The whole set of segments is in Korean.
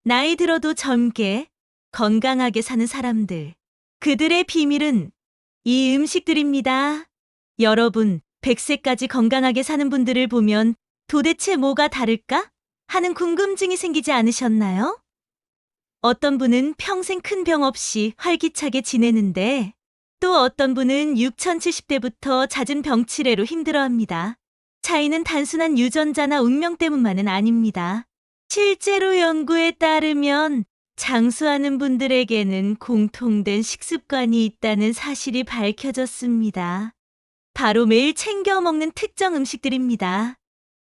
나이 들어도 젊게, 건강하게 사는 사람들. 그들의 비밀은 이 음식들입니다. 여러분, 100세까지 건강하게 사는 분들을 보면 도대체 뭐가 다를까? 하는 궁금증이 생기지 않으셨나요? 어떤 분은 평생 큰 병 없이 활기차게 지내는데 또 어떤 분은 6070대부터 잦은 병치레로 힘들어합니다. 차이는 단순한 유전자나 운명 때문만은 아닙니다. 실제로 연구에 따르면 장수하는 분들에게는 공통된 식습관이 있다는 사실이 밝혀졌습니다. 바로 매일 챙겨 먹는 특정 음식들입니다.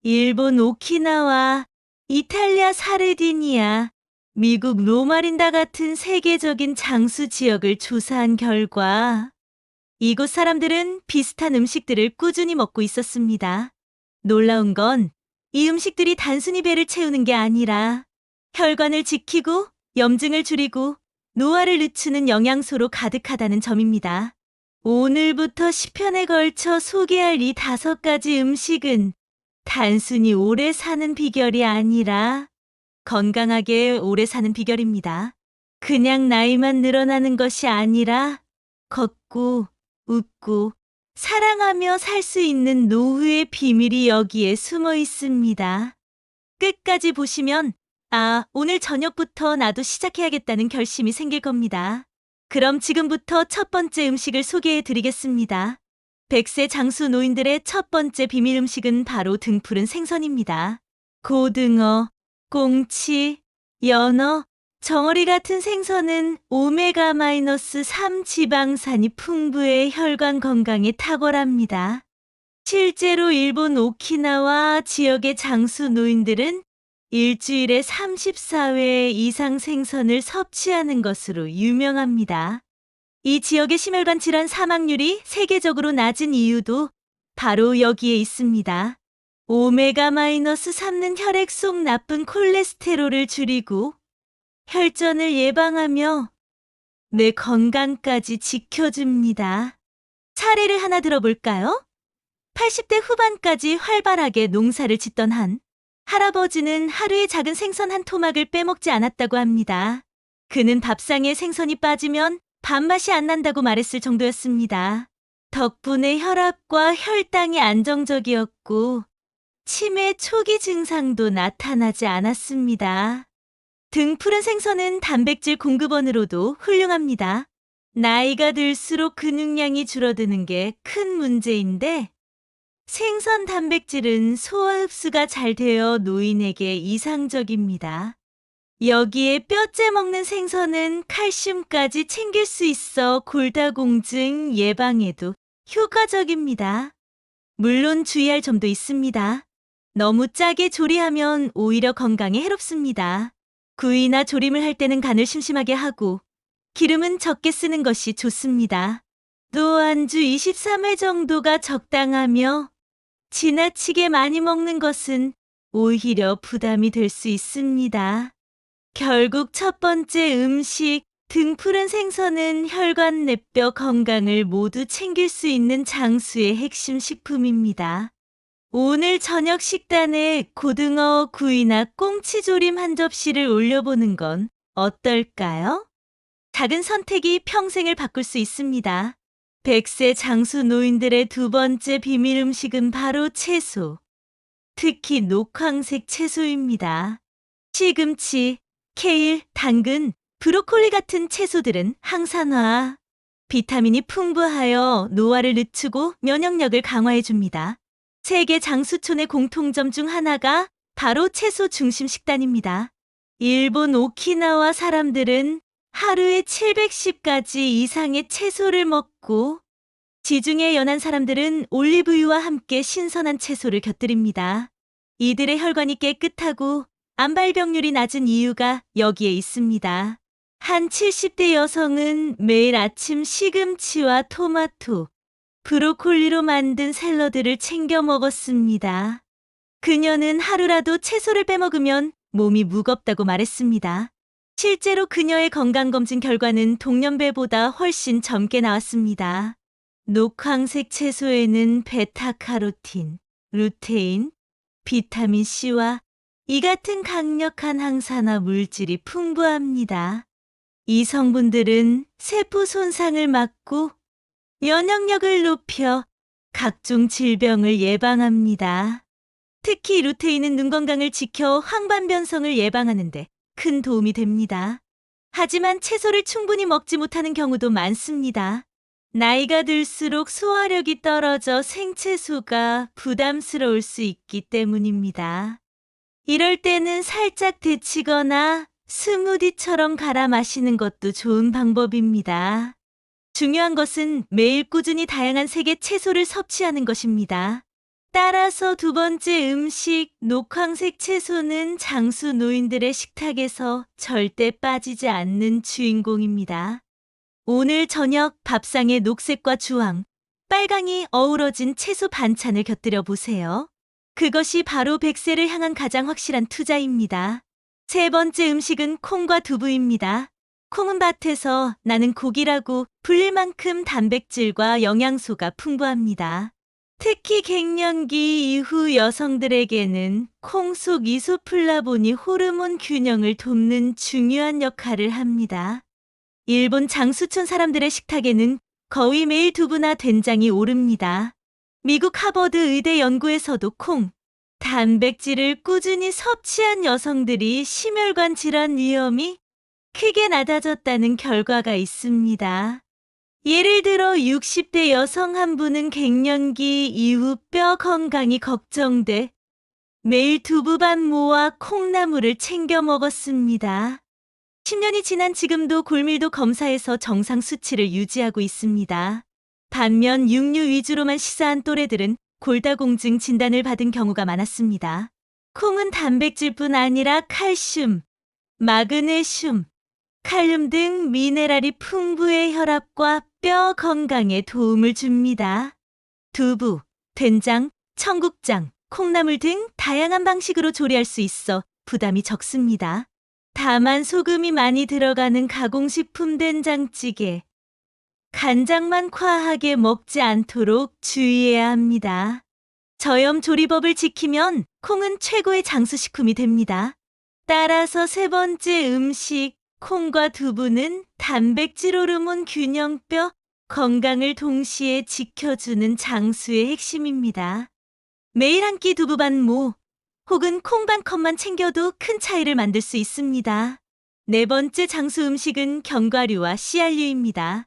일본 오키나와, 이탈리아 사르디니아, 미국 로마린다 같은 세계적인 장수 지역을 조사한 결과 이곳 사람들은 비슷한 음식들을 꾸준히 먹고 있었습니다. 놀라운 건 이 음식들이 단순히 배를 채우는 게 아니라 혈관을 지키고 염증을 줄이고 노화를 늦추는 영양소로 가득하다는 점입니다. 오늘부터 10편에 걸쳐 소개할 이 5가지 음식은 단순히 오래 사는 비결이 아니라 건강하게 오래 사는 비결입니다. 그냥 나이만 늘어나는 것이 아니라 걷고 웃고 사랑하며 살 수 있는 노후의 비밀이 여기에 숨어 있습니다. 끝까지 보시면 오늘 저녁부터 나도 시작해야겠다는 결심이 생길 겁니다. 그럼 지금부터 첫 번째 음식을 소개해 드리겠습니다. 100세 장수 노인들의 첫 번째 비밀 음식은 바로 등푸른 생선입니다. 고등어, 꽁치, 연어, 정어리 같은 생선은 오메가-3 지방산이 풍부해 혈관 건강에 탁월합니다. 실제로 일본 오키나와 지역의 장수 노인들은 일주일에 34회 이상 생선을 섭취하는 것으로 유명합니다. 이 지역의 심혈관 질환 사망률이 세계적으로 낮은 이유도 바로 여기에 있습니다. 오메가-3는 혈액 속 나쁜 콜레스테롤을 줄이고 혈전을 예방하며 뇌 건강까지 지켜줍니다. 사례를 하나 들어볼까요? 80대 후반까지 활발하게 농사를 짓던 한 할아버지는 하루에 작은 생선 한 토막을 빼먹지 않았다고 합니다. 그는 밥상에 생선이 빠지면 밥맛이 안 난다고 말했을 정도였습니다. 덕분에 혈압과 혈당이 안정적이었고 치매 초기 증상도 나타나지 않았습니다. 등푸른 생선은 단백질 공급원으로도 훌륭합니다. 나이가 들수록 근육량이 줄어드는 게 큰 문제인데 생선 단백질은 소화 흡수가 잘 되어 노인에게 이상적입니다. 여기에 뼈째 먹는 생선은 칼슘까지 챙길 수 있어 골다공증 예방에도 효과적입니다. 물론 주의할 점도 있습니다. 너무 짜게 조리하면 오히려 건강에 해롭습니다. 구이나 조림을 할 때는 간을 심심하게 하고 기름은 적게 쓰는 것이 좋습니다. 또 안주 23회 정도가 적당하며 지나치게 많이 먹는 것은 오히려 부담이 될 수 있습니다. 결국 첫 번째 음식, 등푸른 생선은 혈관 내뼈 건강을 모두 챙길 수 있는 장수의 핵심 식품입니다. 오늘 저녁 식단에 고등어 구이나 꽁치조림 한 접시를 올려보는 건 어떨까요? 작은 선택이 평생을 바꿀 수 있습니다. 100세 장수 노인들의 두 번째 비밀 음식은 바로 채소. 특히 녹황색 채소입니다. 시금치, 케일, 당근, 브로콜리 같은 채소들은 항산화, 비타민이 풍부하여 노화를 늦추고 면역력을 강화해줍니다. 세계 장수촌의 공통점 중 하나가 바로 채소 중심 식단입니다. 일본 오키나와 사람들은 하루에 710가지 이상의 채소를 먹고 지중해 연안 사람들은 올리브유와 함께 신선한 채소를 곁들입니다. 이들의 혈관이 깨끗하고 암발병률이 낮은 이유가 여기에 있습니다. 한 70대 여성은 매일 아침 시금치와 토마토, 브로콜리로 만든 샐러드를 챙겨 먹었습니다. 그녀는 하루라도 채소를 빼먹으면 몸이 무겁다고 말했습니다. 실제로 그녀의 건강검진 결과는 동년배보다 훨씬 젊게 나왔습니다. 녹황색 채소에는 베타카로틴, 루테인, 비타민 C와 이 같은 강력한 항산화 물질이 풍부합니다. 이 성분들은 세포 손상을 막고 면역력을 높여 각종 질병을 예방합니다. 특히 루테인은 눈 건강을 지켜 황반변성을 예방하는 데 큰 도움이 됩니다. 하지만 채소를 충분히 먹지 못하는 경우도 많습니다. 나이가 들수록 소화력이 떨어져 생채소가 부담스러울 수 있기 때문입니다. 이럴 때는 살짝 데치거나 스무디처럼 갈아 마시는 것도 좋은 방법입니다. 중요한 것은 매일 꾸준히 다양한 색의 채소를 섭취하는 것입니다. 따라서 두 번째 음식, 녹황색 채소는 장수 노인들의 식탁에서 절대 빠지지 않는 주인공입니다. 오늘 저녁 밥상에 녹색과 주황, 빨강이 어우러진 채소 반찬을 곁들여 보세요. 그것이 바로 백세를 향한 가장 확실한 투자입니다. 세 번째 음식은 콩과 두부입니다. 콩은 밭에서 나는 고기라고 불릴 만큼 단백질과 영양소가 풍부합니다. 특히 갱년기 이후 여성들에게는 콩 속 이소플라본이 호르몬 균형을 돕는 중요한 역할을 합니다. 일본 장수촌 사람들의 식탁에는 거의 매일 두부나 된장이 오릅니다. 미국 하버드 의대 연구에서도 콩, 단백질을 꾸준히 섭취한 여성들이 심혈관 질환 위험이 크게 낮아졌다는 결과가 있습니다. 예를 들어 60대 여성 한 분은 갱년기 이후 뼈 건강이 걱정돼 매일 두부반모와 콩나물을 챙겨 먹었습니다. 10년이 지난 지금도 골밀도 검사에서 정상 수치를 유지하고 있습니다. 반면 육류 위주로만 식사한 또래들은 골다공증 진단을 받은 경우가 많았습니다. 콩은 단백질뿐 아니라 칼슘, 마그네슘, 칼륨 등 미네랄이 풍부해 혈압과 뼈 건강에 도움을 줍니다. 두부, 된장, 청국장, 콩나물 등 다양한 방식으로 조리할 수 있어 부담이 적습니다. 다만 소금이 많이 들어가는 가공식품 된장찌개, 간장만 과하게 먹지 않도록 주의해야 합니다. 저염 조리법을 지키면 콩은 최고의 장수식품이 됩니다. 따라서 세 번째 음식, 콩과 두부는 단백질 호르몬 균형뼈 건강을 동시에 지켜주는 장수의 핵심입니다. 매일 한 끼 두부 반모 혹은 콩 반 컵만 챙겨도 큰 차이를 만들 수 있습니다. 네 번째 장수 음식은 견과류와 씨알류입니다.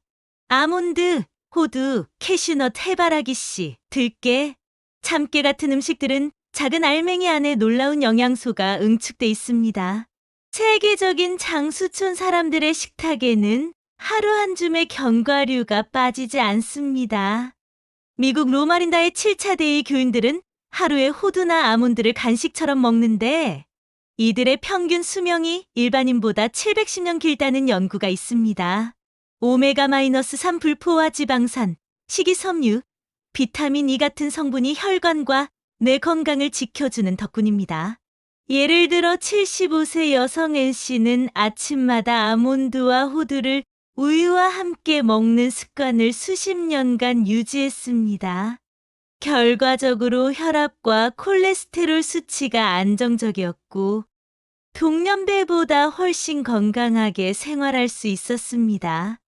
아몬드, 호두, 캐슈넛, 해바라기씨, 들깨, 참깨 같은 음식들은 작은 알맹이 안에 놀라운 영양소가 응축돼 있습니다. 세계적인 장수촌 사람들의 식탁에는 하루 한 줌의 견과류가 빠지지 않습니다. 미국 로마린다의 7차 대의 교인들은 하루에 호두나 아몬드를 간식처럼 먹는데 이들의 평균 수명이 일반인보다 710년 길다는 연구가 있습니다. 오메가-3 불포화 지방산, 식이섬유, 비타민 E 같은 성분이 혈관과 뇌 건강을 지켜주는 덕분입니다. 예를 들어 75세 여성 N씨는 아침마다 아몬드와 호두를 우유와 함께 먹는 습관을 수십 년간 유지했습니다. 결과적으로 혈압과 콜레스테롤 수치가 안정적이었고 동년배보다 훨씬 건강하게 생활할 수 있었습니다.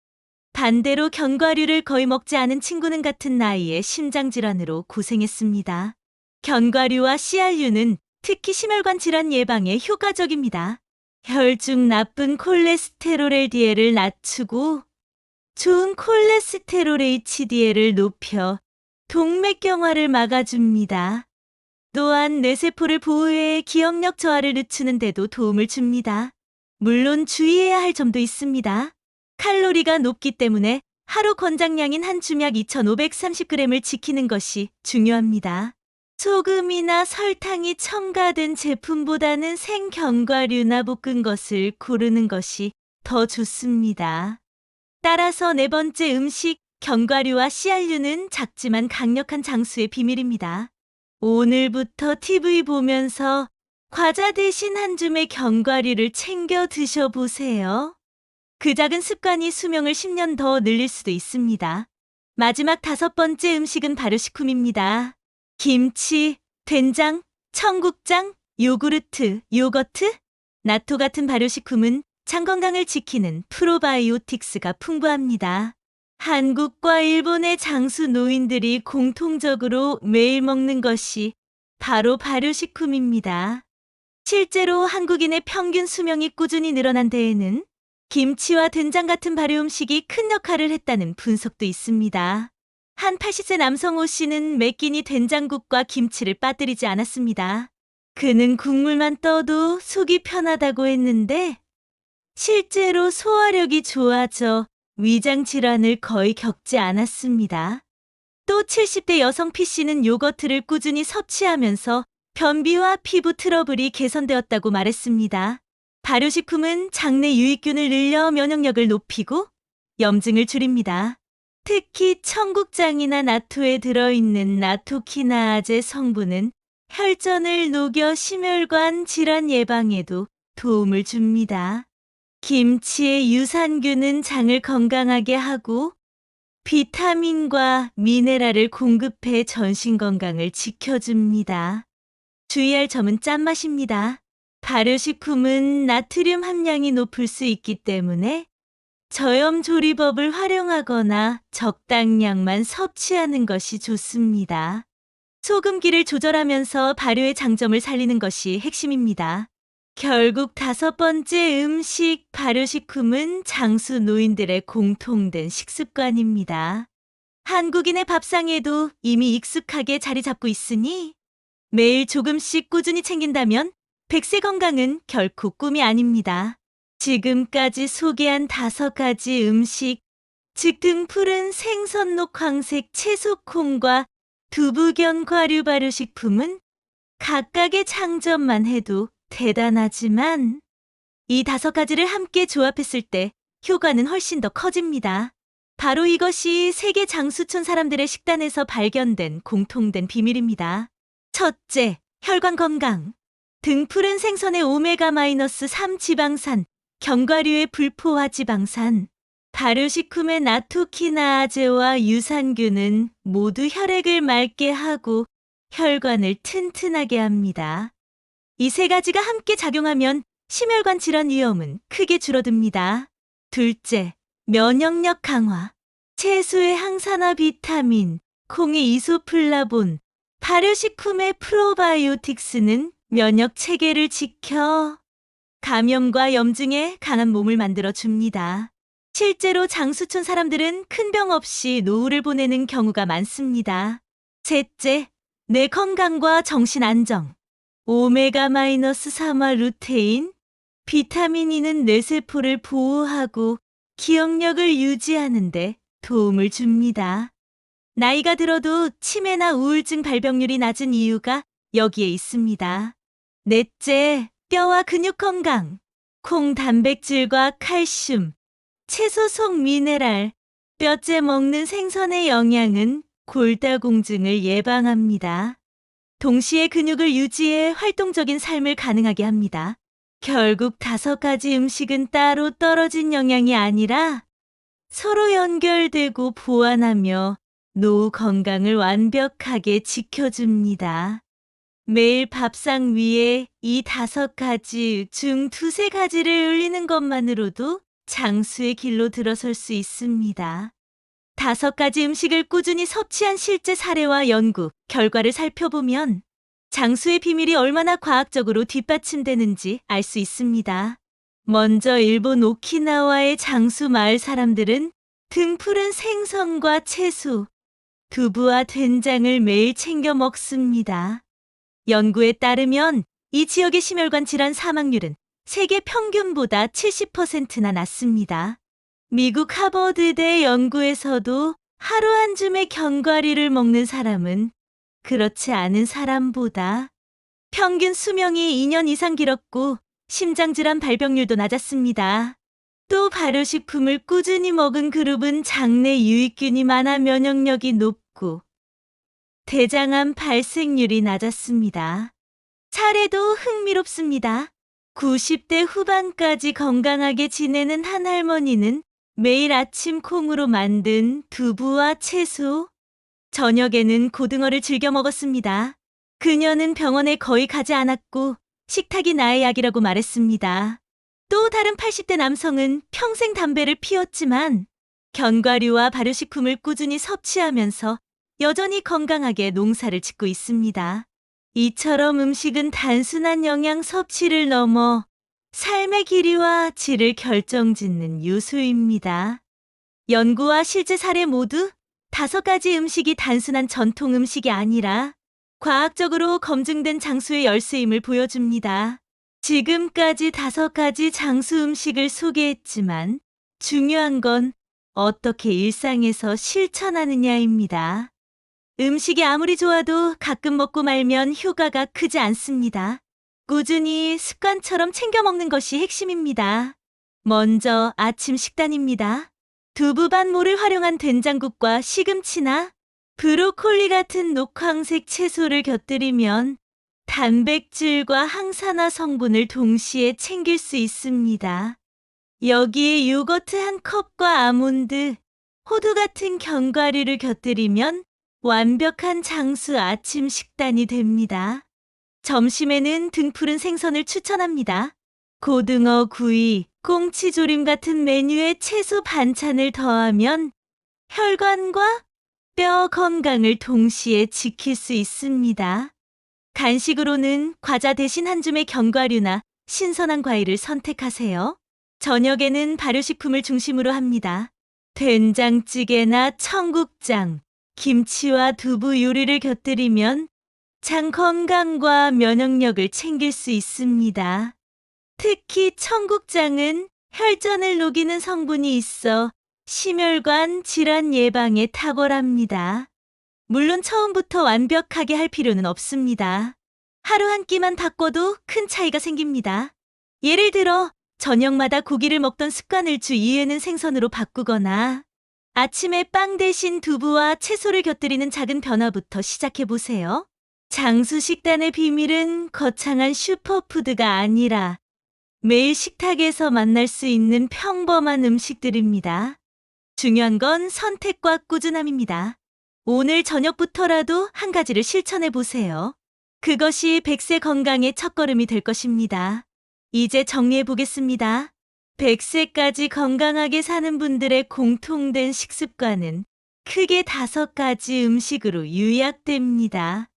반대로 견과류를 거의 먹지 않은 친구는 같은 나이에 심장질환으로 고생했습니다. 견과류와 씨알류는 특히 심혈관 질환 예방에 효과적입니다. 혈중 나쁜 콜레스테롤 LDL을 낮추고 좋은 콜레스테롤 HDL을 높여 동맥경화를 막아줍니다. 또한 뇌세포를 보호해 기억력 저하를 늦추는 데도 도움을 줍니다. 물론 주의해야 할 점도 있습니다. 칼로리가 높기 때문에 하루 권장량인 한 줌 약 2,530g을 지키는 것이 중요합니다. 소금이나 설탕이 첨가된 제품보다는 생견과류나 볶은 것을 고르는 것이 더 좋습니다. 따라서 네 번째 음식, 견과류와 씨알류는 작지만 강력한 장수의 비밀입니다. 오늘부터 TV 보면서 과자 대신 한 줌의 견과류를 챙겨 드셔보세요. 그 작은 습관이 수명을 10년 더 늘릴 수도 있습니다. 마지막 다섯 번째 음식은 바로 식품입니다. 김치, 된장, 청국장, 요거트, 나토 같은 발효식품은 장 건강을 지키는 프로바이오틱스가 풍부합니다. 한국과 일본의 장수 노인들이 공통적으로 매일 먹는 것이 바로 발효식품입니다. 실제로 한국인의 평균 수명이 꾸준히 늘어난 데에는 김치와 된장 같은 발효 음식이 큰 역할을 했다는 분석도 있습니다. 한 80세 남성 오 씨는 매 끼니 된장국과 김치를 빠뜨리지 않았습니다. 그는 국물만 떠도 속이 편하다고 했는데 실제로 소화력이 좋아져 위장 질환을 거의 겪지 않았습니다. 또 70대 여성 P 씨는 요거트를 꾸준히 섭취하면서 변비와 피부 트러블이 개선되었다고 말했습니다. 발효식품은 장내 유익균을 늘려 면역력을 높이고 염증을 줄입니다. 특히 청국장이나 나토에 들어있는 나토키나아제 성분은 혈전을 녹여 심혈관 질환 예방에도 도움을 줍니다. 김치의 유산균은 장을 건강하게 하고 비타민과 미네랄을 공급해 전신 건강을 지켜줍니다. 주의할 점은 짠맛입니다. 발효식품은 나트륨 함량이 높을 수 있기 때문에 저염 조리법을 활용하거나 적당량만 섭취하는 것이 좋습니다. 소금기를 조절하면서 발효의 장점을 살리는 것이 핵심입니다. 결국 5번째 음식 발효식품은 장수 노인들의 공통된 식습관입니다. 한국인의 밥상에도 이미 익숙하게 자리 잡고 있으니 매일 조금씩 꾸준히 챙긴다면 100세 건강은 결코 꿈이 아닙니다. 지금까지 소개한 5가지 음식, 즉 등푸른 생선록 황색 채소콩과 두부견 과류 발효식품은 각각의 장점만 해도 대단하지만 이 5가지를 함께 조합했을 때 효과는 훨씬 더 커집니다. 바로 이것이 세계 장수촌 사람들의 식단에서 발견된 공통된 비밀입니다. 첫째, 혈관 건강. 등푸른 생선의 오메가-3 지방산, 견과류의 불포화 지방산, 발효식품의 나토키나아제와 유산균은 모두 혈액을 맑게 하고 혈관을 튼튼하게 합니다. 이 3가지가 함께 작용하면 심혈관 질환 위험은 크게 줄어듭니다. 둘째, 면역력 강화. 채소의 항산화 비타민, 콩의 이소플라본, 발효식품의 프로바이오틱스는 면역 체계를 지켜 감염과 염증에 강한 몸을 만들어줍니다. 실제로 장수촌 사람들은 큰 병 없이 노후를 보내는 경우가 많습니다. 셋째, 뇌 건강과 정신 안정. 오메가-3화 루테인, 비타민 E는 뇌세포를 보호하고 기억력을 유지하는 데 도움을 줍니다. 나이가 들어도 치매나 우울증 발병률이 낮은 이유가 여기에 있습니다. 넷째, 뼈와 근육 건강. 콩 단백질과 칼슘, 채소 속 미네랄, 뼈째 먹는 생선의 영양은 골다공증을 예방합니다. 동시에 근육을 유지해 활동적인 삶을 가능하게 합니다. 결국 5가지 음식은 따로 떨어진 영양이 아니라 서로 연결되고 보완하며 노후 건강을 완벽하게 지켜줍니다. 매일 밥상 위에 이 5가지 중 2~3가지를 올리는 것만으로도 장수의 길로 들어설 수 있습니다. 5가지 음식을 꾸준히 섭취한 실제 사례와 연구, 결과를 살펴보면 장수의 비밀이 얼마나 과학적으로 뒷받침되는지 알 수 있습니다. 먼저 일본 오키나와의 장수 마을 사람들은 등푸른 생선과 채소, 두부와 된장을 매일 챙겨 먹습니다. 연구에 따르면 이 지역의 심혈관 질환 사망률은 세계 평균보다 70%나 낮습니다. 미국 하버드대 연구에서도 하루 한 줌의 견과류를 먹는 사람은 그렇지 않은 사람보다 평균 수명이 2년 이상 길었고 심장질환 발병률도 낮았습니다. 또 발효식품을 꾸준히 먹은 그룹은 장내 유익균이 많아 면역력이 높고 대장암 발생률이 낮았습니다. 사례도 흥미롭습니다. 90대 후반까지 건강하게 지내는 한 할머니는 매일 아침 콩으로 만든 두부와 채소, 저녁에는 고등어를 즐겨 먹었습니다. 그녀는 병원에 거의 가지 않았고 식탁이 나의 약이라고 말했습니다. 또 다른 80대 남성은 평생 담배를 피웠지만 견과류와 발효식품을 꾸준히 섭취하면서 여전히 건강하게 농사를 짓고 있습니다. 이처럼 음식은 단순한 영양 섭취를 넘어 삶의 길이와 질을 결정짓는 요소입니다. 연구와 실제 사례 모두 5가지 음식이 단순한 전통 음식이 아니라 과학적으로 검증된 장수의 열쇠임을 보여줍니다. 지금까지 5가지 장수 음식을 소개했지만 중요한 건 어떻게 일상에서 실천하느냐입니다. 음식이 아무리 좋아도 가끔 먹고 말면 효과가 크지 않습니다. 꾸준히 습관처럼 챙겨 먹는 것이 핵심입니다. 먼저 아침 식단입니다. 두부반모를 활용한 된장국과 시금치나 브로콜리 같은 녹황색 채소를 곁들이면 단백질과 항산화 성분을 동시에 챙길 수 있습니다. 여기에 요거트 한 컵과 아몬드, 호두 같은 견과류를 곁들이면 완벽한 장수 아침 식단이 됩니다. 점심에는 등푸른 생선을 추천합니다. 고등어 구이, 꽁치조림 같은 메뉴에 채소 반찬을 더하면 혈관과 뼈 건강을 동시에 지킬 수 있습니다. 간식으로는 과자 대신 한 줌의 견과류나 신선한 과일을 선택하세요. 저녁에는 발효식품을 중심으로 합니다. 된장찌개나 청국장, 김치와 두부 요리를 곁들이면 장 건강과 면역력을 챙길 수 있습니다. 특히 청국장은 혈전을 녹이는 성분이 있어 심혈관 질환 예방에 탁월합니다. 물론 처음부터 완벽하게 할 필요는 없습니다. 하루 한 끼만 바꿔도 큰 차이가 생깁니다. 예를 들어 저녁마다 고기를 먹던 습관을 주 2회는 생선으로 바꾸거나 아침에 빵 대신 두부와 채소를 곁들이는 작은 변화부터 시작해 보세요. 장수 식단의 비밀은 거창한 슈퍼푸드가 아니라 매일 식탁에서 만날 수 있는 평범한 음식들입니다. 중요한 건 선택과 꾸준함입니다. 오늘 저녁부터라도 한 가지를 실천해 보세요. 그것이 100세 건강의 첫걸음이 될 것입니다. 이제 정리해 보겠습니다. 100세까지 건강하게 사는 분들의 공통된 식습관은 크게 5가지 음식으로 요약됩니다.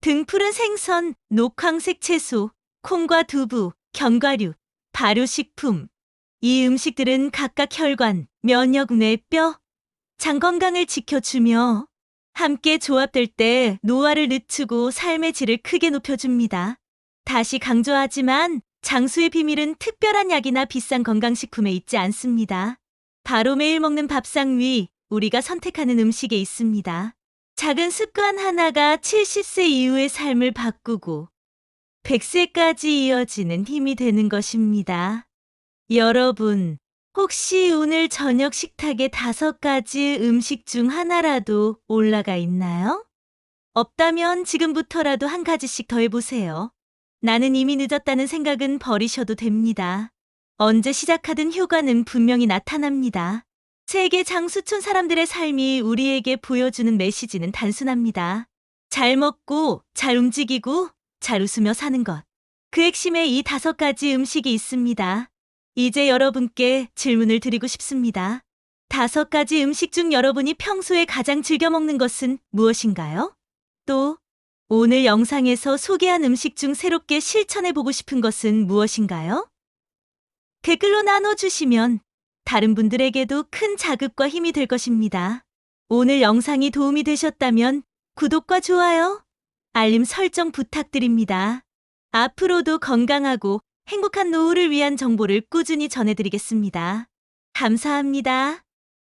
등푸른 생선, 녹황색 채소, 콩과 두부, 견과류, 발효식품. 이 음식들은 각각 혈관, 면역, 뇌, 뼈, 장 건강을 지켜주며 함께 조합될 때 노화를 늦추고 삶의 질을 크게 높여줍니다. 다시 강조하지만 장수의 비밀은 특별한 약이나 비싼 건강식품에 있지 않습니다. 바로 매일 먹는 밥상 위 우리가 선택하는 음식에 있습니다. 작은 습관 하나가 70세 이후의 삶을 바꾸고 100세까지 이어지는 힘이 되는 것입니다. 여러분, 혹시 오늘 저녁 식탁에 5가지 음식 중 하나라도 올라가 있나요? 없다면 지금부터라도 한 가지씩 더 해보세요. 나는 이미 늦었다는 생각은 버리셔도 됩니다. 언제 시작하든 효과는 분명히 나타납니다. 세계 장수촌 사람들의 삶이 우리에게 보여주는 메시지는 단순합니다. 잘 먹고, 잘 움직이고, 잘 웃으며 사는 것. 그 핵심에 이 5가지 음식이 있습니다. 이제 여러분께 질문을 드리고 싶습니다. 5가지 음식 중 여러분이 평소에 가장 즐겨 먹는 것은 무엇인가요? 또 오늘 영상에서 소개한 음식 중 새롭게 실천해보고 싶은 것은 무엇인가요? 댓글로 나눠주시면 다른 분들에게도 큰 자극과 힘이 될 것입니다. 오늘 영상이 도움이 되셨다면 구독과 좋아요, 알림 설정 부탁드립니다. 앞으로도 건강하고 행복한 노후를 위한 정보를 꾸준히 전해드리겠습니다. 감사합니다.